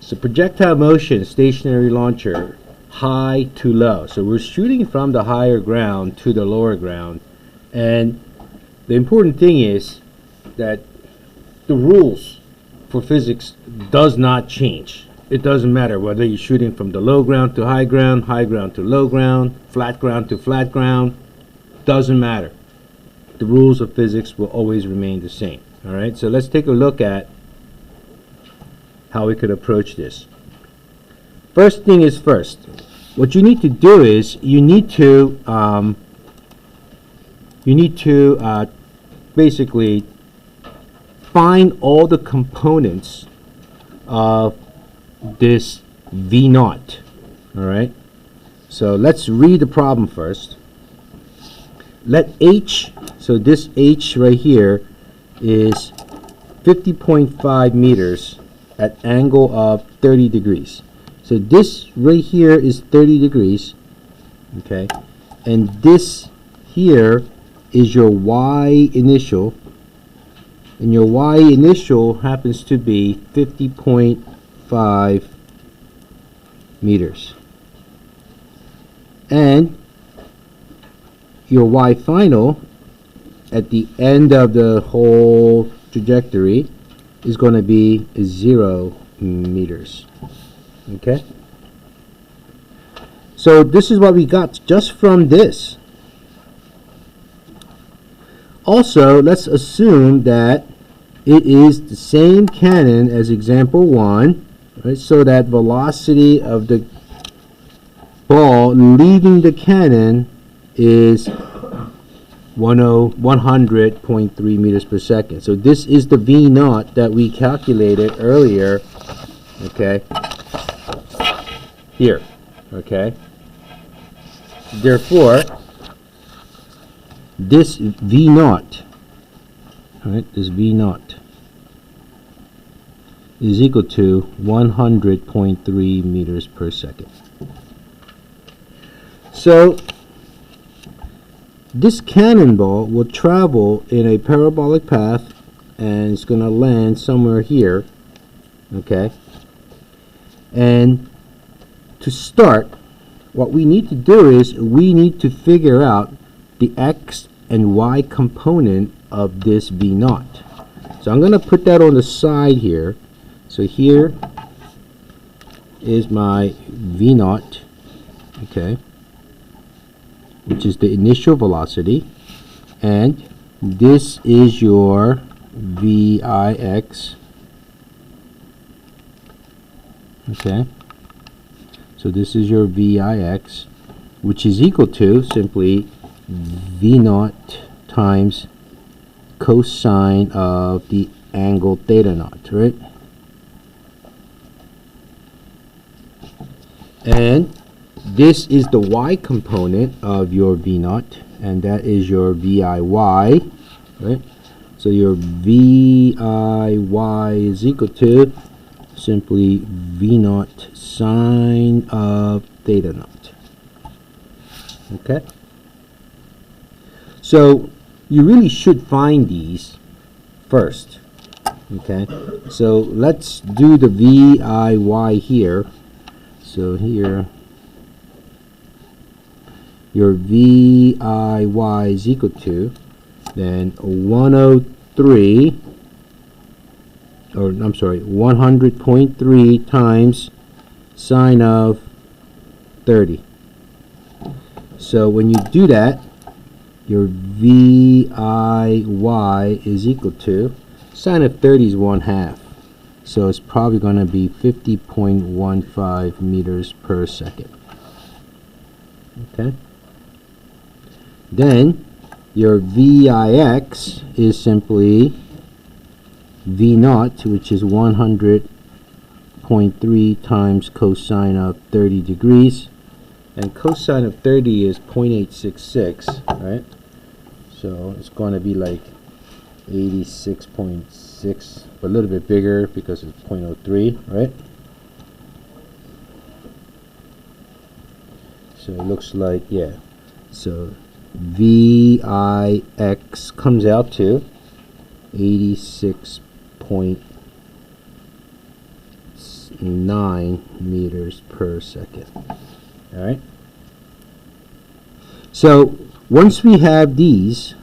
So projectile motion, stationary launcher, high to low. So we're shooting from the higher ground to the lower ground. And the important thing is that the rules for physics does not change. It doesn't matter whether you're shooting from the low ground to high ground to low ground, flat ground to flat ground. Doesn't matter. The rules of physics will always remain the same. All right, so let's take a look at how we could approach this. First thing is first. What you need to do is you need to basically find all the components of this V naught. All right. So let's read the problem first. Let H, so this H right here is 50.5 meters at angle of 30 degrees. So this right here is 30 degrees, okay? And this here is your Y initial, and your Y initial happens to be 50.5 meters. And your Y final at the end of the whole trajectory is going to be 0 meters. Okay? So this is what we got just from this. Also, let's assume that it is the same cannon as example 1, right? So that velocity of the ball leaving the cannon is 100.3 meters per second. So this is the V naught that we calculated earlier, okay, here, okay. Therefore, this V naught, all right, this V naught is equal to 100.3 meters per second. So this cannonball will travel in a parabolic path and it's going to land somewhere here, okay? And to start, what we need to do is we need to figure out the X and Y component of this V naught. So I'm going to put that on the side here. So here is my V naught, okay, which is the initial velocity, and this is your VIX, okay. So this is your VIX, which is equal to simply V naught times cosine of the angle theta naught, right? And this is the Y component of your V naught, and that is your VIY, right? So your VIY is equal to simply V naught sine of theta naught. Okay? So you really should find these first. Okay? So let's do the VIY here. So here, your VIY is equal to then 103, or I'm sorry, 100.3 times sine of 30. So when you do that, your VIY is equal to, sine of 30 is 1/2. So it's probably going to be 50.15 meters per second. Okay. Then your VIX is simply V naught, which is 100.3 times cosine of 30 degrees. And cosine of 30 is 0.866, right? So it's going to be like 86.6, but a little bit bigger because it's 0.03, right? So it looks like, yeah. So VIX comes out to 86.6 plus 9 meters per second. All right. So once we have these,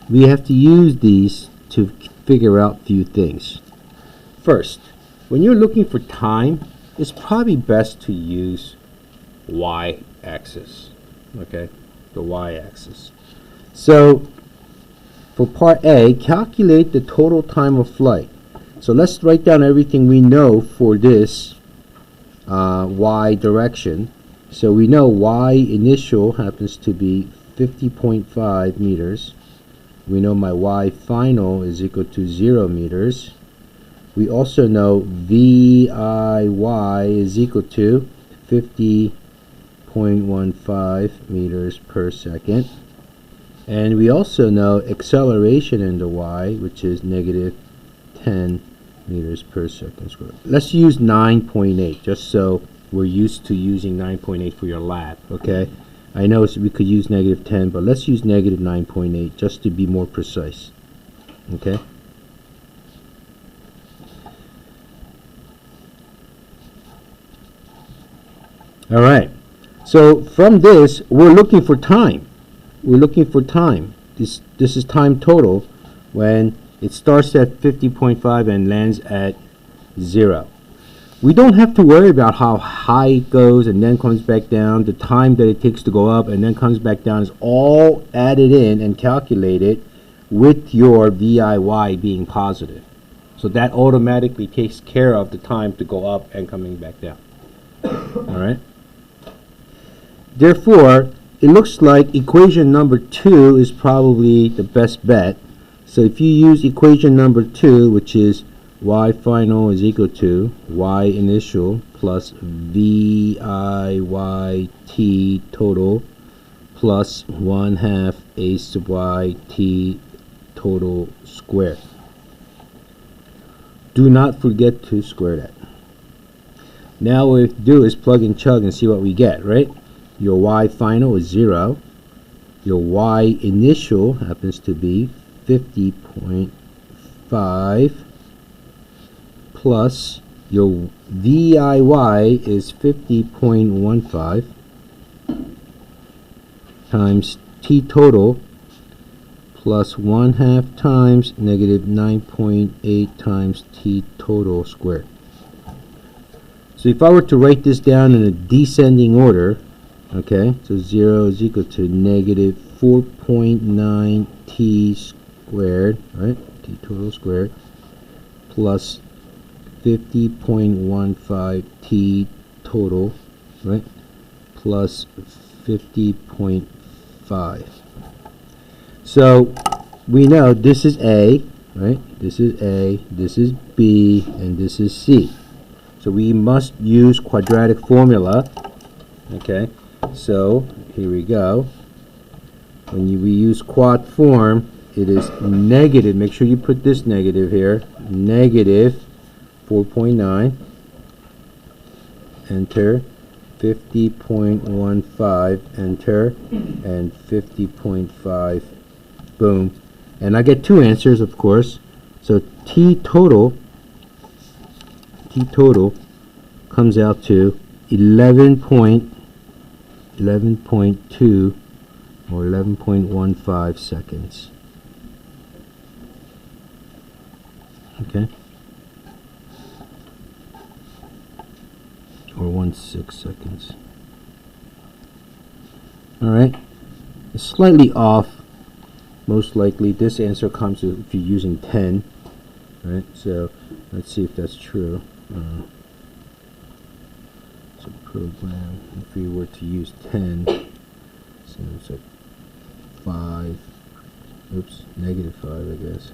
we have to use these to figure out a few things. First, when you're looking for time, it's probably best to use y-axis. Okay, the y-axis. So for part A, calculate the total time of flight. So let's write down everything we know for this y direction. So we know y initial happens to be 50.5 meters. We know my y final is equal to 0 meters. We also know VIY is equal to 50.15 meters per second. And we also know acceleration in the y, which is negative 10 meters per second squared. Let's use 9.8, just so we're used to using 9.8 for your lab, okay? I know we could use negative 10, but let's use negative 9.8 just to be more precise, okay? All right, so from this, we're looking for time. We're looking for time. This is time total when it starts at 50.5 and lands at 0. We don't have to worry about how high it goes and then comes back down. The time that it takes to go up and then comes back down is all added in and calculated with your VIY being positive. So that automatically takes care of the time to go up and coming back down. All right. Therefore, it looks like equation number 2 is probably the best bet. So if you use equation number 2, which is y final is equal to y initial plus VIYT total plus 1/2 a sub y t total squared. Do not forget to square that. Now what we have to do is plug and chug and see what we get, right? Your y final is 0. Your y initial happens to be 50.5 plus your VIY is 50.15 times t total plus 1/2 times negative 9.8 times t total squared. So if I were to write this down in a descending order, okay, so 0 is equal to negative 4.9 t squared, right, t total squared, plus 50.15 t total, right, plus 50.5. So we know this is A, right, this is A, this is B, and this is C. So we must use quadratic formula, okay. So here we go. When we use quad form, it is negative. Make sure you put this negative here. Negative 4.9. Enter. 50.15. Enter. And 50.5. Boom. And I get two answers, of course. So T total comes out to 11.2 or 11.15 seconds. Okay? Or 1/6 seconds. Alright? It's slightly off. Most likely this answer comes if you're using 10. Right? So let's see if that's true. So program, if we were to use 10, so it's like 5, oops, negative 5 I guess,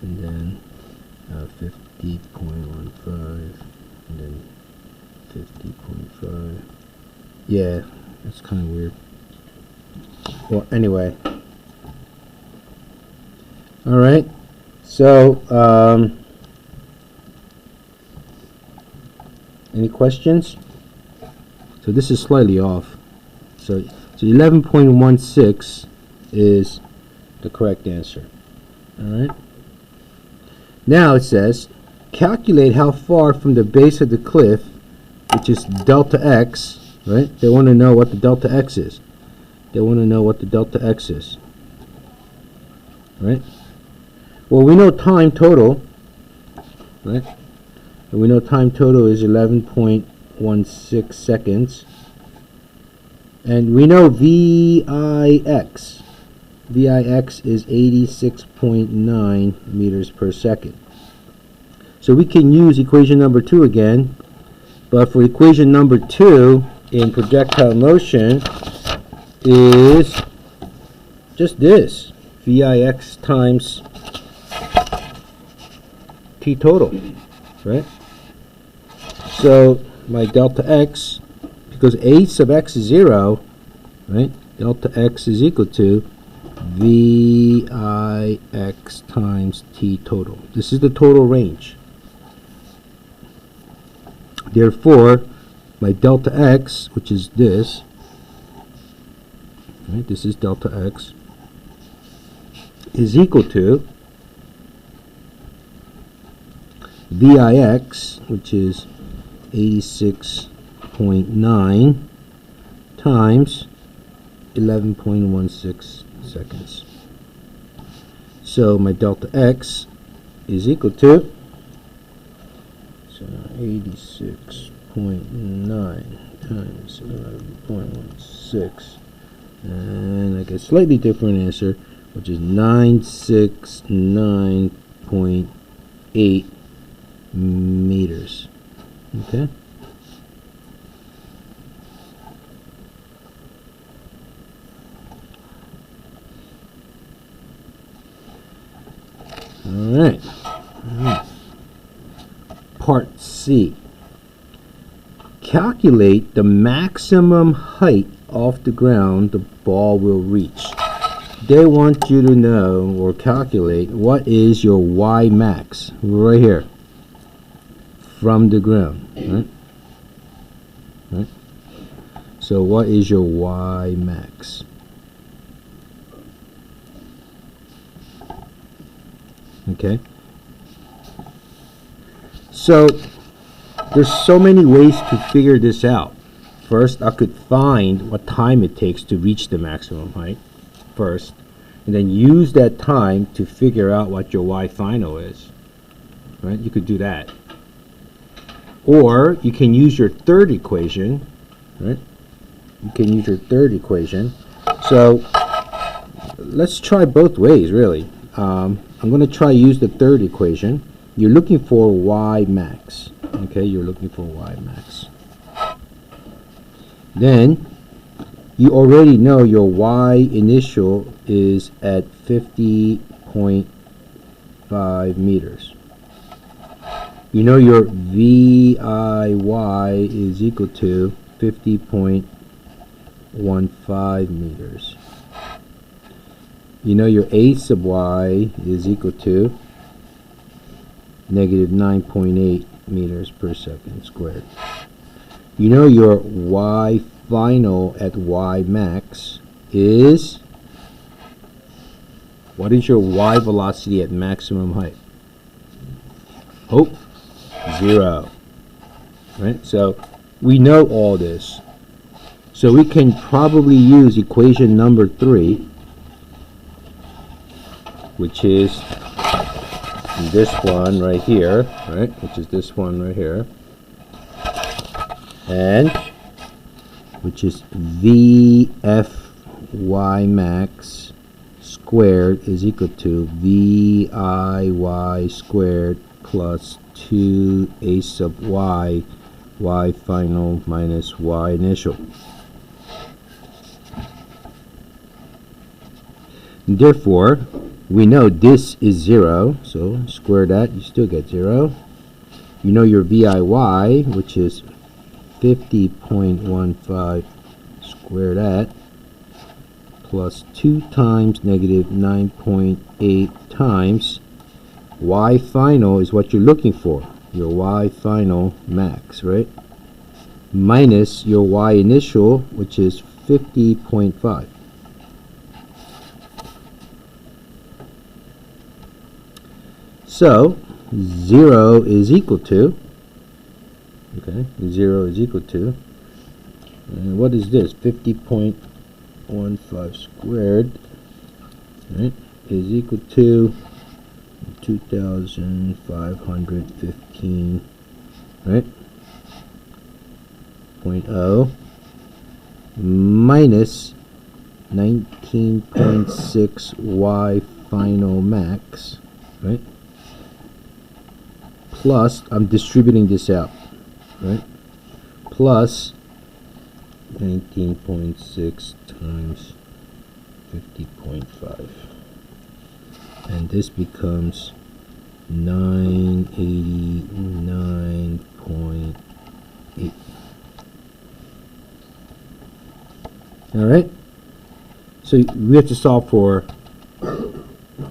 and then 50.15, and then 50.5, yeah, that's kind of weird. Well, anyway, alright, so, any questions? So this is slightly off. So 11.16 is the correct answer. Alright. Now it says, calculate how far from the base of the cliff, which is delta x, right? They want to know what the delta x is. They want to know what the delta x is, right? Well, we know time total, right? And we know time total is 11.16 seconds. And we know VIX. VIX is 86.9 meters per second. So we can use equation number 2 again. But for equation number 2 in projectile motion is just this. VIX times T total, right? So my delta x, because a sub x is 0, right? Delta x is equal to VIX times T total. This is the total range. Therefore, my delta x, which is this, right? This is delta x, is equal to VIX, which is 86.9 times 11.16 seconds. So my delta x is equal to 86.9 times 11.16, and I get a slightly different answer, which is 969.8 meters. Okay. All right. Part C. Calculate the maximum height off the ground the ball will reach. They want you to know or calculate what is your Y max right here from the ground, right? Right? So what is your Y max? Okay. So there's so many ways to figure this out. First, I could find what time it takes to reach the maximum height first, and then use that time to figure out what your Y final is. Right? You could do that. Or you can use your third equation, right? You can use your third equation. So let's try both ways, really. I'm going to try use the third equation. You're looking for Y max. Okay, you're looking for Y max. Then you already know your Y initial is at 50.5 meters. You know your VIY is equal to 50.15 meters. You know your A sub Y is equal to negative 9.8 meters per second squared. You know your Y final at Y max is, what is your Y velocity at maximum height? Oh, 0. Right? So we know all this. So we can probably use equation number 3, which is this one right here, right? Which is this one right here. And which is VFY max squared is equal to VIY squared plus 2A sub Y, Y final minus Y initial. Therefore, we know this is 0, so square that, you still get 0. You know your VIY, which is 50.15, square that, plus 2 times negative 9.8 times Y final is what you're looking for, your Y final max, right? Minus your Y initial, which is 50.5. So 0 is equal to, okay, 0 is equal to, and what is this? 50.15 squared, right, is equal to 2,515, right, 0.0 minus 19.6 y final max, right, plus, I'm distributing this out, right, plus 19.6 times 50.5, and this becomes 989.8. All right, so we have to solve for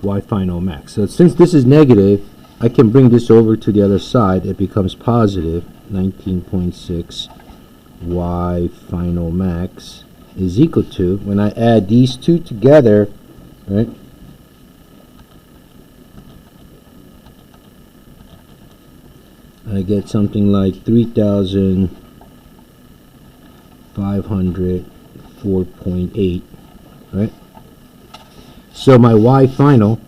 y final max. So since this is negative, I can bring this over to the other side. It becomes positive. 19.6 y final max is equal to, when I add these two together, right, I get something like 3,504.8, right? So my y final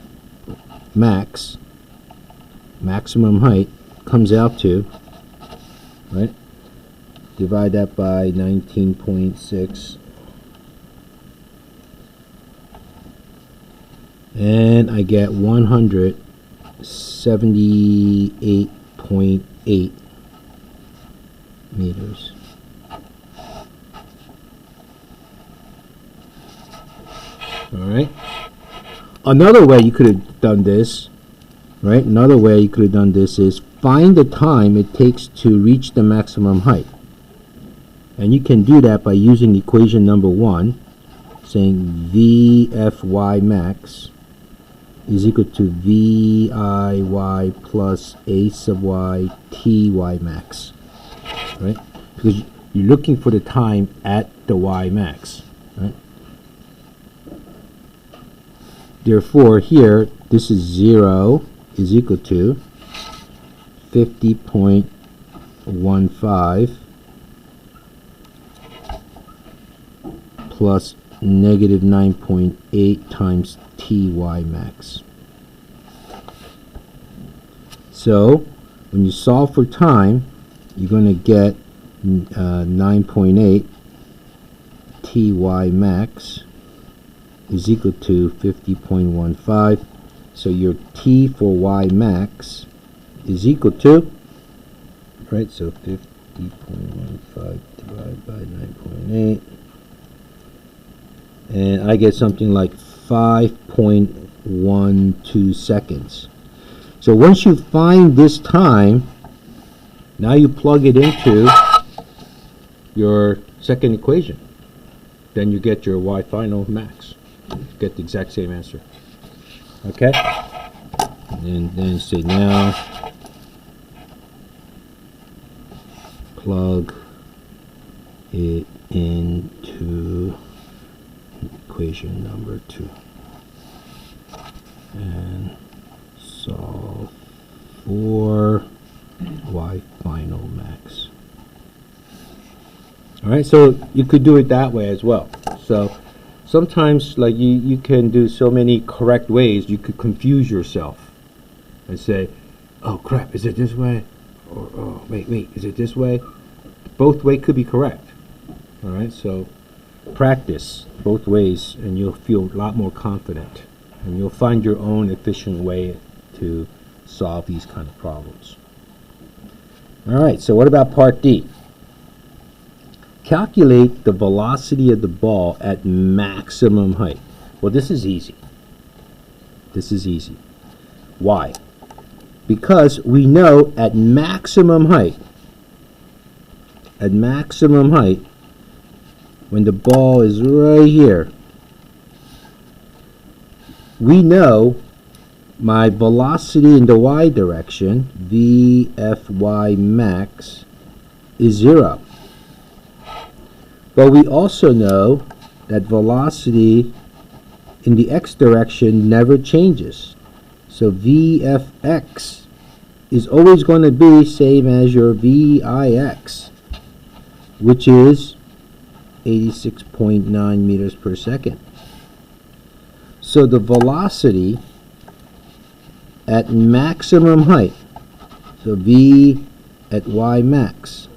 max, maximum height, comes out to, right, divide that by 19.6, and I get 178.8 meters. All right. Another way you could have done this, right? Another way you could have done this is find the time it takes to reach the maximum height. And you can do that by using equation number 1, saying VFY max is equal to VIY plus A sub y TY max, right? Because you're looking for the time at the Y max, right? Therefore, here, this is 0 is equal to 50.15 plus negative 9.8 times TY max. So, when you solve for time, you're going to get 9.8 TY max is equal to 50.15. So your T for Y max is equal to, right, so 50.15 divided by 9.8, and I get something like 5.12 seconds. So once you find this time, now you plug it into your second equation. Then you get your Y final max. Get the exact same answer. Okay? And then say now plug it into equation number 2 and solve for Y final max. Alright, so you could do it that way as well. So sometimes, like, you can do so many correct ways, you could confuse yourself and say, oh crap, is it this way? Or, oh, wait, is it this way? Both ways could be correct. Alright, so practice both ways and you'll feel a lot more confident. And you'll find your own efficient way to solve these kind of problems. Alright, so what about part D? Calculate the velocity of the ball at maximum height. Well, this is easy. This is easy. Why? Because we know at maximum height, when the ball is right here, we know my velocity in the y direction, VFY max, is 0. But we also know that velocity in the x direction never changes. So VFX is always going to be same as your Vix, which is 86.9 meters per second. So the velocity at maximum height, so V at Y max,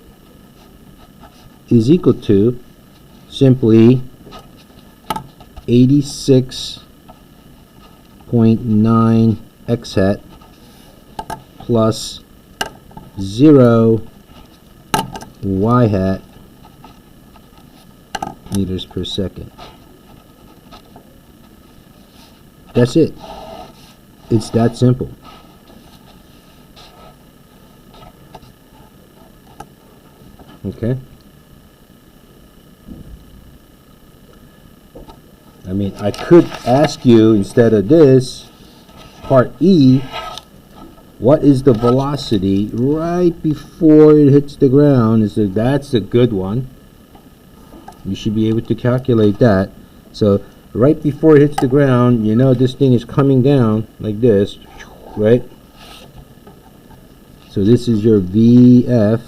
is equal to simply 86.9 x hat plus 0 y hat meters per second. That's it. It's that simple. Okay? I mean, I could ask you, instead of this, part E, what is the velocity right before it hits the ground? That's a good one. You should be able to calculate that. So right before it hits the ground, you know this thing is coming down like this, right? So this is your VF,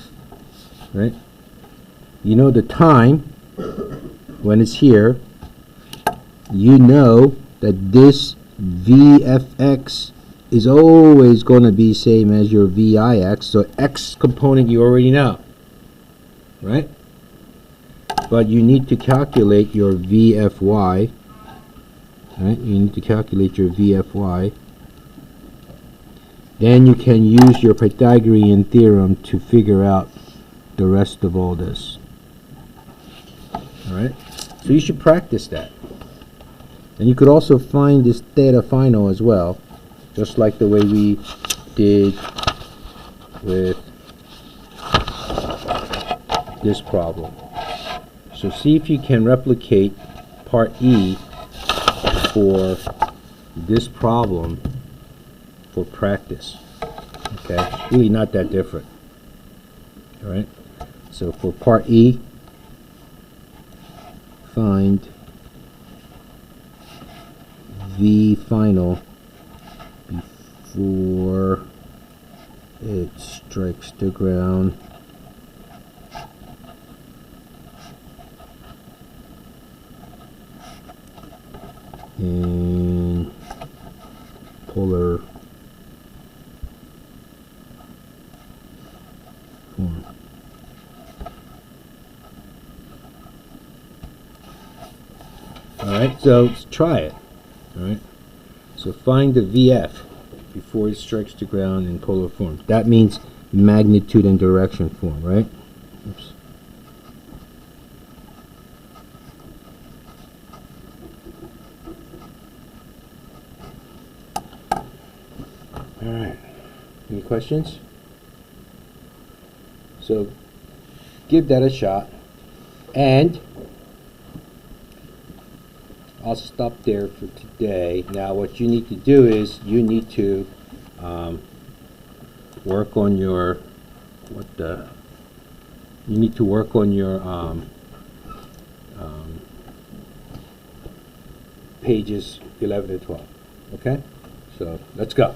right? You know the time when it's here. You know that this VFX is always going to be same as your VIX. So X component you already know, right? But you need to calculate your VFY, right? You need to calculate your VFY. Then you can use your Pythagorean theorem to figure out the rest of all this. Alright? So you should practice that. And you could also find this theta final as well, just like the way we did with this problem. So see if you can replicate part E for this problem for practice. Okay, really not that different. All right. So for part E, find V final before it strikes the ground. In polar form. Alright, so let's try it. Alright, so find the VF before it strikes the ground in polar form. That means magnitude and direction form, right? Oops. Alright, any questions? So give that a shot, and I'll stop there for today. Now what you need to do is you need to work on your pages 11 and 12. Okay, so let's go.